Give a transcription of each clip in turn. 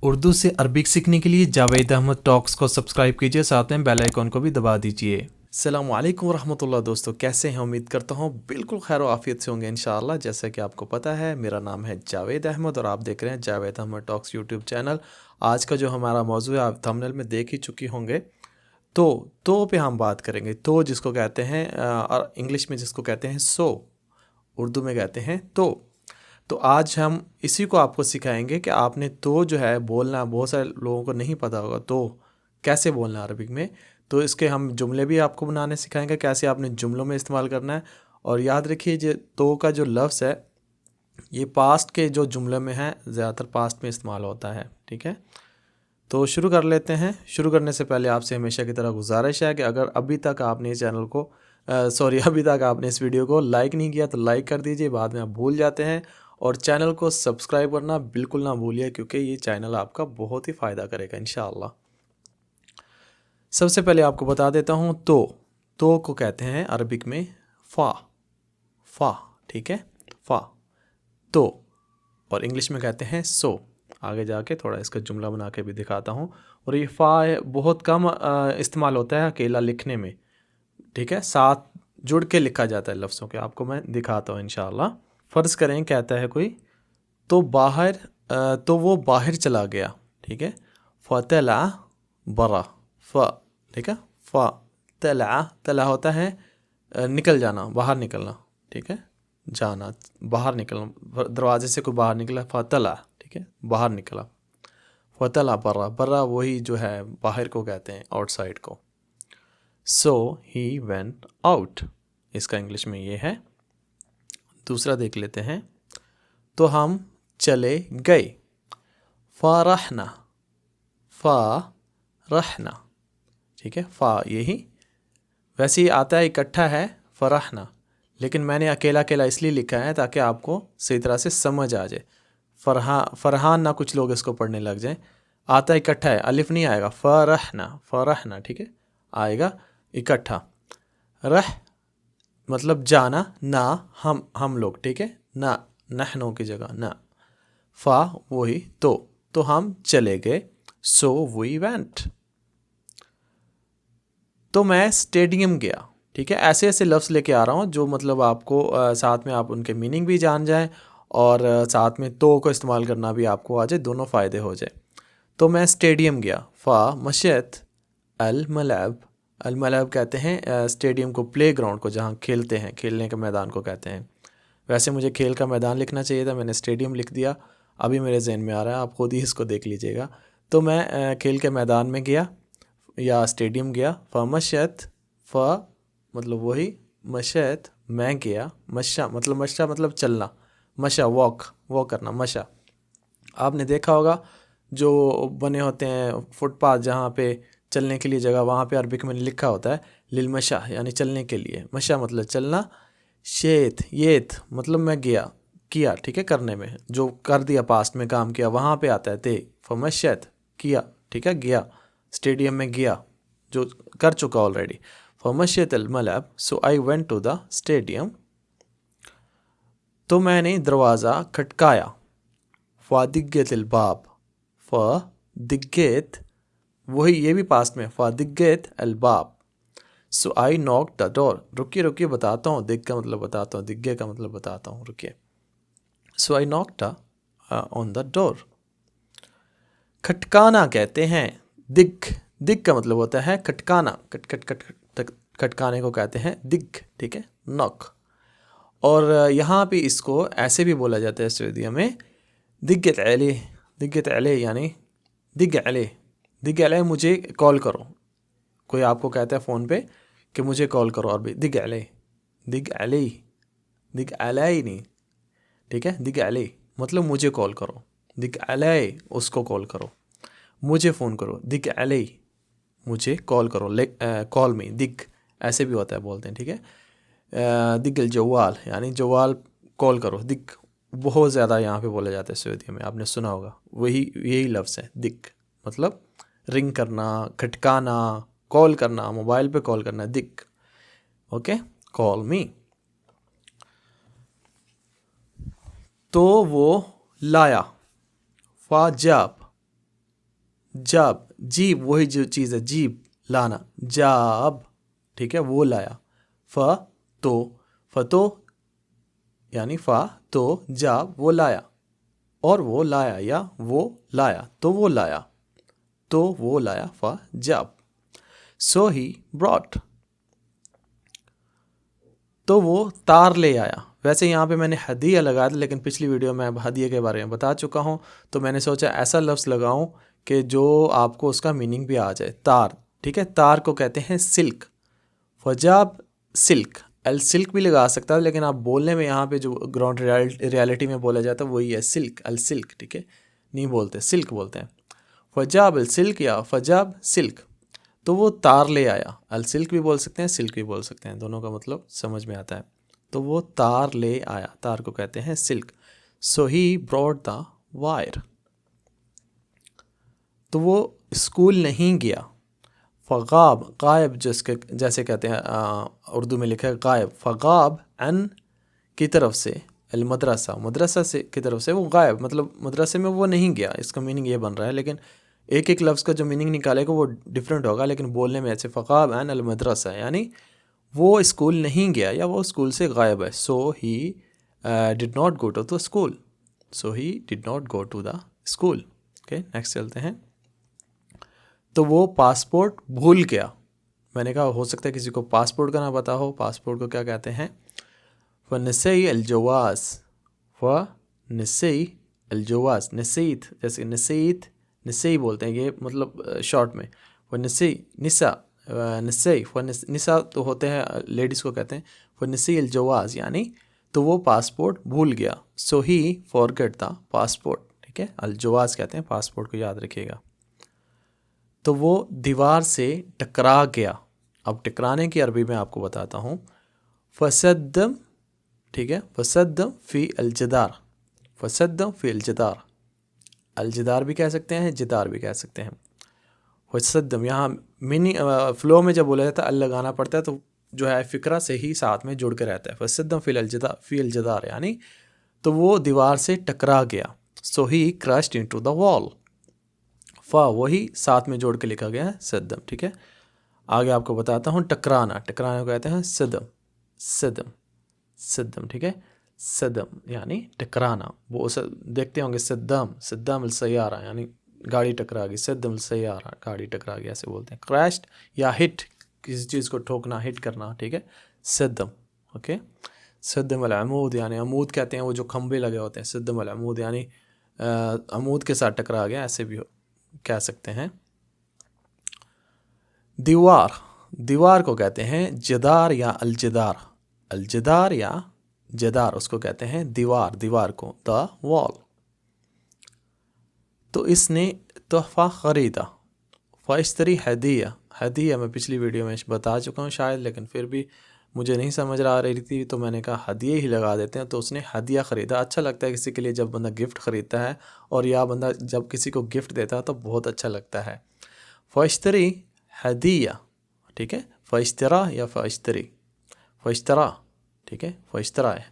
उर्दू से अरबिक सीखने के लिए जावेद अहमद टॉक्स को सब्सक्राइब कीजिए, साथ में बेल आइकॉन को भी दबा दीजिए। अस्सलाम वालेकुम रहमतुल्लाह। दोस्तों कैसे हैं? उम्मीद करता हूँ बिल्कुल खैर आफियत से होंगे इंशाअल्लाह। जैसा कि आपको पता है मेरा नाम है जावेद अहमद और आप देख रहे हैं Javed Ahmed talks YouTube channel. आज का जो हमारा मौजू है आप थंबनेल में देख ही चुकी होंगे। तो पे हम बात करेंगे। तो जिसको कहते हैं और इंग्लिश में जिसको कहते हैं सो, उर्दू में कहते हैं तो आज हम इसी को आपको सिखाएंगे कि आपने तो जो है बोलना, बहुत सारे लोगों को नहीं पता होगा तो कैसे बोलना है अरबिक में। तो इसके हम जुमले भी आपको बनाने सिखाएंगे, कैसे आपने जुमलों में इस्तेमाल करना है। और याद रखिए जो तो का जो लफ्ज़ है ये पास्ट के जो जुमले में है, ज़्यादातर पास्ट में इस्तेमाल होता है। ठीक है, तो शुरू कर लेते हैं। शुरू करने से पहले आपसे हमेशा की तरह गुजारिश है कि अगर अभी तक आपने इस चैनल को अभी तक आपने इस वीडियो को लाइक नहीं किया तो लाइक कर दीजिए, बाद में आप भूल जाते हैं। और चैनल को सब्सक्राइब करना बिल्कुल ना भूलिए, क्योंकि ये चैनल आपका बहुत ही फ़ायदा करेगा इंशाअल्लाह। सबसे पहले आपको बता देता हूँ तो को कहते हैं अरबिक में फ़ा। ठीक है, फ़ा तो, और इंग्लिश में कहते हैं सो। आगे जाके थोड़ा इसका जुमला बना के भी दिखाता हूँ। और ये फ़ा बहुत कम इस्तेमाल होता है अकेला लिखने में। ठीक है, साथ जुड़ के लिखा जाता है लफ्ज़ों के। आपको मैं दिखाता हूँ इंशाअल्लाह। फ़र्ज़ करें कहता है कोई तो तो वो बाहर चला गया। ठीक है, फ़तला बरा फ़। ठीक है, फ़ तला तला होता है निकल जाना, बाहर निकलना। ठीक है, जाना, बाहर निकलना, दरवाजे से कोई बाहर निकला, फ़तला। ठीक है, बाहर निकला। फ़तला बरा, बरा वही जो है बाहर को कहते हैं, आउटसाइड को। सो ही वेंट आउट, इसका इंग्लिश में ये है। दूसरा देख लेते हैं। तो हम चले गए, फ़रहना फ़रहना। ठीक है, फ़ा यही वैसे ही आता है, इकट्ठा है फ़रहना, लेकिन मैंने अकेला अकेला इसलिए लिखा है ताकि आपको सही तरह से समझ आ जाए। फ़रहान ना कुछ लोग इसको पढ़ने लग जाएं। आता इकट्ठा है, अलिफ नहीं आएगा, फ़रहना। ठीक है, आएगा इकट्ठा। रह मतलब जाना, ना हम लोग। ठीक है, ना नहनों की जगह ना। फ़ा वही तो हम चले गए, सो वी वेंट। तो मैं स्टेडियम गया। ठीक है, ऐसे ऐसे लफ्ज़ लेके आ रहा हूँ जो मतलब आपको साथ में आप उनके मीनिंग भी जान जाएं और साथ में तो को इस्तेमाल करना भी आपको आ जाए, दोनों फ़ायदे हो जाए। तो मैं स्टेडियम गया, फ़ा मशत अल मलब। अल मलब कहते हैं स्टेडियम को, प्ले ग्राउंड को, जहाँ खेलते हैं, खेलने के मैदान को कहते हैं। वैसे मुझे खेल का मैदान लिखना चाहिए था, मैंने स्टेडियम लिख दिया। अभी मेरे जहन में आ रहा है, आप खुद ही इसको देख लीजिएगा। तो मैं खेल के मैदान में गया या स्टेडियम गया। फ़मशत, फ़ मतलब वही, मशत मैं गया, मशा मतलब चलना, मशा वॉक करना, मशा। आपने देखा होगा जो बने होते हैं फुटपाथ जहाँ पे चलने के लिए जगह, वहाँ पे अरबिक में लिखा होता है लिल मशा, यानी चलने के लिए। मशा मतलब चलना। शेत येत मतलब मैं गया, किया। ठीक है, करने में जो कर दिया, पास्ट में काम किया, वहाँ पे आता है ते। फमशत किया। ठीक है, गया, स्टेडियम में गया, जो कर चुका ऑलरेडी। फमशत अल मलब, so I went to the stadium. तो मैंने दरवाज़ा खटकाया, फ़ादिगत अल बाब, फ़ दिग्गत वही, ये भी पास्ट में, फ़ादिगत अल बाब। सो आई नॉक द डोर। रुकिए बताता हूँ, दिग का मतलब बताता हूँ, दिग्गे का मतलब बताता हूँ, रुकिए। सो आई नॉक्ड ऑन द डोर। खटकाना कहते हैं दिग का मतलब होता है खटकाना, खटकाने को कहते हैं दिग। ठीक है, नॉक। और यहाँ पे इसको ऐसे भी बोला जाता है सऊदीया में, दिग्गत अले यानी दिग अले मुझे कॉल करो। कोई आपको कहता है फ़ोन पे कि मुझे कॉल करो, और भी दिग अले नहीं। ठीक है, दिग अले मतलब मुझे कॉल करो, दिग अले उसको कॉल करो, मुझे फ़ोन करो, दिग अले मुझे कॉल करो, कॉल में दिग ऐसे भी होता है, बोलते हैं। ठीक है, दिग्गल जवाल यानी जवाल कॉल करो, दिग बहुत ज़्यादा यहाँ पे बोला जाता है सऊदी में, आपने सुना होगा। वही यही लफ्ज़ है दिग, मतलब रिंग करना, खटकाना, कॉल करना, मोबाइल पे कॉल करना, दिग। ओके, कॉल मी। तो वो लाया, फाजाब जब, जीब वही जो चीज़ है, जीब लाना, जाब, ठीक है, वो लाया। फ तो यानी फ़ा तो, जाब वो लाया, और वो लाया या वो लाया, तो वो लाया, तो वो लाया, फ़ा जाब। सो ही ब्रॉट, तो वो तार ले आया। वैसे यहाँ पे मैंने हदिया लगाया था, लेकिन पिछली वीडियो में अब हदिया के बारे में बता चुका हूँ, तो मैंने सोचा ऐसा लफ्ज़ लगाऊं कि जो आपको उसका मीनिंग भी आ जाए। तार, ठीक है, तार को कहते हैं सिल्क। फजाब सिल्क, अल सिल्क भी लगा सकता है, लेकिन आप बोलने में यहाँ पे जो ग्राउंड रियलिटी में बोला जाता है वही है सिल्क, अल सिल्क, ठीक है, नहीं बोलते, सिल्क बोलते हैं। फजाब अल सिल्क या फजाब सिल्क, तो वो तार ले आया। अल सिल्क भी बोल सकते हैं, सिल्क भी बोल सकते हैं, दोनों का मतलब समझ में आता है। तो वो तार ले आया, तार को कहते हैं silk. So he brought the wire, तो वो स्कूल नहीं गया। फ़गाब, गायब जिसके जैसे कहते हैं, उर्दू में लिखा है गायब। फ़गाब अन की तरफ से, अल मदरसा, मदरसा से की तरफ से वो गायब, मतलब मदरसे में वो नहीं गया, इसका मीनिंग ये बन रहा है। लेकिन एक एक लफ्ज़ का जो मीनिंग निकालेगा वो डिफरेंट होगा, लेकिन बोलने में ऐसे फ़गाब अन अल मदरसा, यानी वो स्कूल नहीं गया या वो स्कूल से गायब है। So he did not go to the school, so he did not go to the school. Okay, next चलते हैं। तो वो पासपोर्ट भूल गया। मैंने कहा हो सकता है किसी को पासपोर्ट का ना पता हो, पासपोर्ट को क्या कहते हैं? फ़नसई अलजवाज़, फ़नसई अलजवाज़, नसीत, जैसे नसीत, नसई बोलते हैं, ये मतलब शॉर्ट में। फ़नसई निसा, नसई निसा तो होते हैं, लेडीज़ को कहते हैं। फ़नसई अलजवाज़ यानी तो वो पासपोर्ट भूल गया। सो ही फॉरगेट द पासपोर्ट, ठीक है, अलजवाज़ कहते हैं पासपोर्ट को, याद रखिएगा। तो वो दीवार से टकरा गया। अब टकराने की अरबी में आपको बताता हूँ। फसद्दम, ठीक है, फसद्दम फ़ी अलजदार, फसद्दम फ़ी अलजदार, अलजदार भी कह सकते हैं, जिदार भी कह सकते हैं। फसद्दम यहाँ मिनी फ्लो में जब बोला जाता है अल लगाना पड़ता है, तो जो है फ़िक्रा से ही साथ में जुड़ के रहता है। फसद्दम फ़ी अलजदार यानी तो वो दीवार से टकरा गया। सो ही क्रश्ड इनटू द वॉल, फ़ा वही साथ में जोड़ के लिखा गया है सद्दम, ठीक है। आगे आपको बताता हूँ टकराना, टकराने को कहते हैं सदम, सदम, सदम, ठीक है, सदम यानी टकराना। वो देखते होंगे सद्दाम, सद्दाम अल सयारा यानी गाड़ी टकरा गई, सद्दम अल सयारा गाड़ी टकरा गई, ऐसे बोलते हैं। क्रैश्ड या हिट, किसी चीज़ को ठोकना, हिट करना, ठीक है, सद्दम। ओके, सद्दम अल अमूद यानी अमूद कहते हैं वो जो खंभे लगे होते हैं, सद्दम अल अमूद यानी अमूद के साथ टकरा गया, ऐसे भी कह सकते हैं। दीवार, दीवार को कहते हैं जदार या अलजदार, अलजदार या जदार, उसको कहते हैं दीवार, दीवार को, द वॉल। तो इसने तोहफ़ा ख़रीदा। फ़ाइश्तरी हदिया, हदिया मैं पिछली वीडियो में बता चुका हूँ शायद, लेकिन फिर भी मुझे नहीं समझ आ रही थी, तो मैंने कहा हदिये ही लगा देते हैं। तो उसने हदिया ख़रीदा। अच्छा लगता है किसी के लिए जब बंदा गिफ्ट ख़रीदता है, और या बंदा जब किसी को गिफ्ट देता है तो बहुत अच्छा लगता है। फ़ाइश्तरी हदिया, ठीक है, फ़ाइश्तरा या फ़ाइश्तरी, फ़ाइश्तरा, ठीक है, फ़ाइश्तरा है,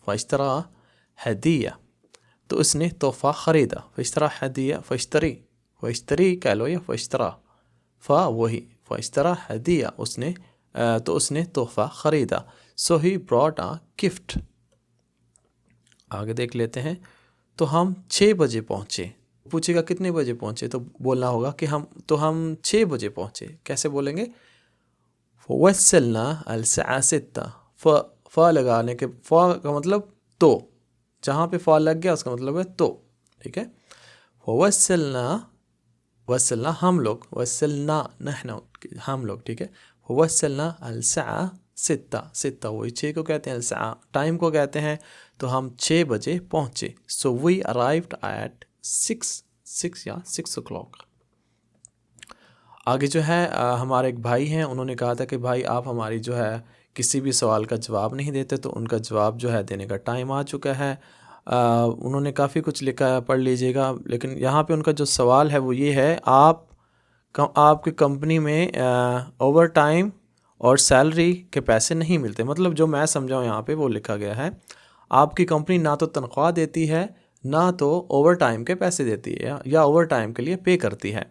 फ़ाइश्तरा हदिया, तो उसने तोहफ़ा ख़रीदा। फ़ाइश्तरा हदिया, फ़ाइश्तरी, फ़ाइश्तरी कह लो या फ़ाइश्तरा, फ़ा वही, फ़ाइश्तरा हदिया उसने, तो उसने तोहफ़ा ख़रीदा। सो ही ब्रॉट अ गिफ्ट। आगे देख लेते हैं। तो हम 6 बजे पहुँचे। पूछेगा कितने बजे पहुँचे, तो बोलना होगा कि हम 6 बजे पहुँचे। कैसे बोलेंगे? वसलना अलसा सित्ता, फ़ा लगाने के, फ़ा का मतलब तो, जहाँ पे फ़ा लग गया उसका मतलब है तो, ठीक है। वसलना, वसलना हम लोग, वसलना नहना हम लोग, ठीक है। वसलना अलसा सित्ता, सित्ता वही 6 को कहते हैं, अलसा टाइम को कहते हैं। तो हम 6 बजे पहुँचे। सो वी अराइव्ड एट 6 या 6 o'clock। आगे जो है हमारे एक भाई हैं, उन्होंने कहा था कि भाई आप हमारी जो है किसी भी सवाल का जवाब नहीं देते, तो उनका जवाब जो है देने का टाइम आ चुका है। उन्होंने काफ़ी कुछ लिखा है, पढ़ लीजिएगा। लेकिन यहाँ पे उनका जो सवाल है वो ये है, आपकी कंपनी में ओवर टाइम और सैलरी के पैसे नहीं मिलते। मतलब जो मैं समझाऊँ यहाँ पे वो लिखा गया है, आपकी कंपनी ना तो तनख्वाह देती है, ना तो ओवर टाइम के पैसे देती है, या ओवर टाइम के लिए पे करती है।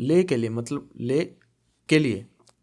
ले के लिए मतलब ले के लिए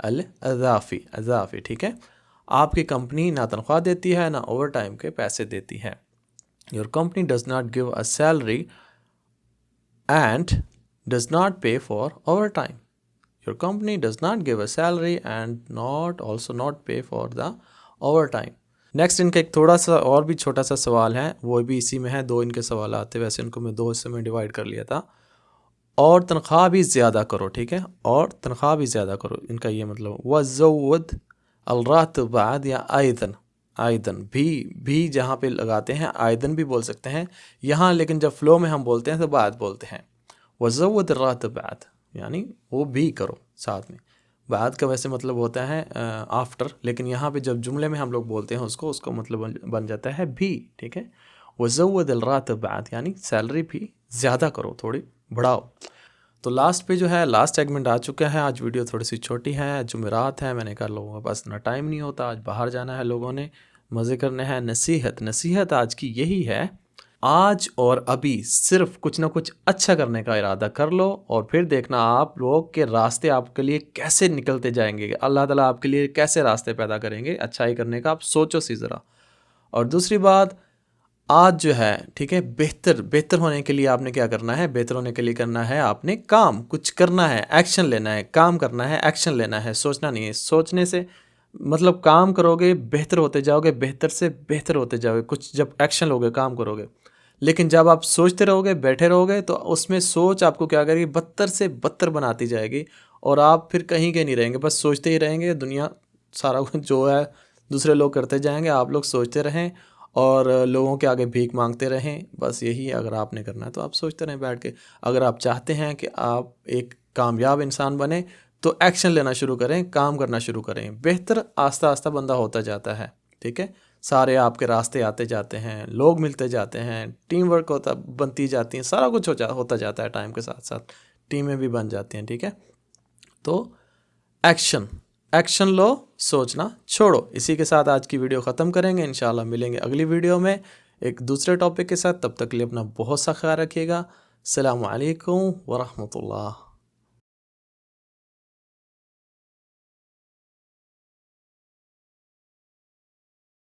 अज़ाफ़ी, ठीक है। आपकी कंपनी ना तनख्वाह देती है ना ओवर टाइम के पैसे देती है। Your company does not give a salary and does not pay for overtime. Your company does not give a salary and not pay for the overtime. Next इनका एक थोड़ा सा और भी छोटा सा सवाल है, वो भी इसी में है। दो इनके सवाल आते, वैसे इनको मैं दो हिस्से में डिवाइड कर लिया था। और तनख्वाह भी ज़्यादा करो, ठीक है, और तनख्वाह भी ज़्यादा करो। इनका ये मतलब वज़व्वद अलरातिब बाद या आयदन भी जहाँ पे लगाते हैं आयदन भी बोल सकते हैं यहाँ, लेकिन जब फ़्लो में हम बोलते हैं तो बाद बोलते हैं। वज़व्वद अलरातिब बाद यानी वो भी करो साथ में। बाद का वैसे मतलब होता है आफ्टर, लेकिन यहाँ पे जब जुमले में हम लोग बोलते हैं उसको मतलब बन जाता है भी, ठीक है। वज़व्वद अलरातिब बाद यानी सैलरी भी ज़्यादा करो, थोड़ी बढ़ाओ। तो लास्ट पे जो है लास्ट सेगमेंट आ चुका है। आज वीडियो थोड़ी सी छोटी है, जुमेरात है, मैंने कहा लोगों के पास इतना टाइम नहीं होता, आज बाहर जाना है, लोगों ने मज़े करने हैं। नसीहत आज की यही है, आज और अभी सिर्फ कुछ ना कुछ अच्छा करने का इरादा कर लो और फिर देखना आप लोग के रास्ते आपके लिए कैसे निकलते जाएंगे। अल्लाह ताला आपके लिए कैसे रास्ते पैदा करेंगे अच्छाई करने का, आप सोचो सी ज़रा। और दूसरी बात, आज जो है, ठीक है, बेहतर होने के लिए आपने क्या करना है? बेहतर होने के लिए करना है आपने काम, कुछ करना है, एक्शन लेना है, काम करना है, एक्शन लेना है, सोचना नहीं है। सोचने से मतलब काम करोगे बेहतर होते जाओगे, बेहतर से बेहतर होते जाओगे, कुछ जब एक्शन लोगे काम करोगे। लेकिन जब आप सोचते रहोगे बैठे रहोगे तो उसमें सोच आपको क्या करेगी? बदतर से बदतर बनाती जाएगी और आप फिर कहीं के नहीं रहेंगे, बस सोचते ही रहेंगे। दुनिया सारा कुछ जो है दूसरे लोग करते जाएंगे, आप लोग सोचते रहें और लोगों के आगे भीख मांगते रहें। बस यही अगर आपने करना है तो आप सोचते रहें बैठ के। अगर आप चाहते हैं कि आप एक कामयाब इंसान बने तो एक्शन लेना शुरू करें, काम करना शुरू करें। बेहतर आस्ता आस्ता बंदा होता जाता है, ठीक है। सारे आपके रास्ते आते जाते हैं, लोग मिलते जाते हैं, टीम वर्क बनती जाती हैं, सारा कुछ होता जाता है। टाइम के साथ साथ टीमें भी बन जाती हैं, ठीक है। तो एक्शन लो, सोचना छोड़ो। इसी के साथ आज की वीडियो ख़त्म करेंगे। इंशाल्लाह मिलेंगे अगली वीडियो में एक दूसरे टॉपिक के साथ। तब तक के लिए अपना बहुत सा ख्याल रखिएगा। अस्सलामु अलैकुम वरहमतुल्लाह।